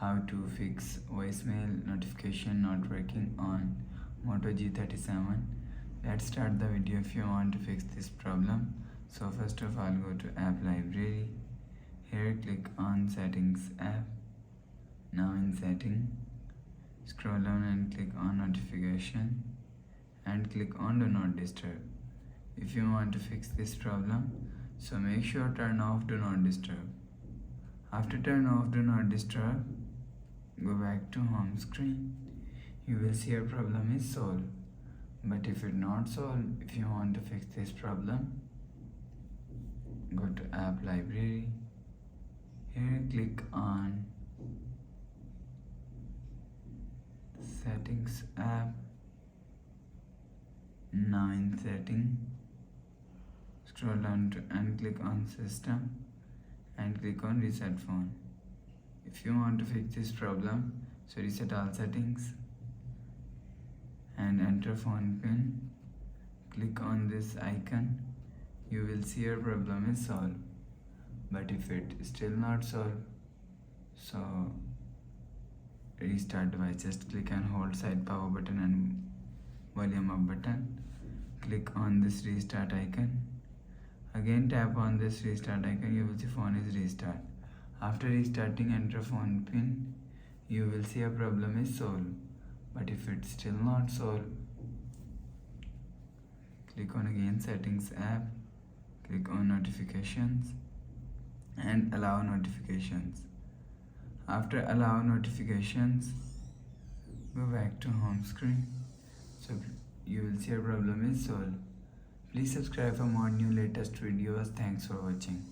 how to fix voicemail notification not working on Moto G37. Let's start the video. If you want to fix this problem, so first of all go to app library. Here click on settings app. Now in setting, scroll down and click on notification and click on do not disturb. If you want to fix this problem, so make sure turn off do not disturb. After turn off do not disturb, go back to home screen. You will see your problem is solved. But if it's not solved, if you want to fix this problem, go to app library. Here click on settings app. Now in setting, scroll down to and click on system and click on reset phone. If you want to fix this problem, so reset all settings and enter phone pin. Click on this icon. You will see your problem is solved. But if it is still not solved, so restart device. Just click and hold side power button and volume up button. Click on this restart icon. Again tap on this restart icon. You will see phone is restart. After restarting, enter phone pin. You will see a problem is solved. But if it's still not solved, click on again settings app. Click on notifications and allow notifications. After allow notifications, go back to home screen. So you will see your problem is solved. Please subscribe for more new latest videos. Thanks for watching.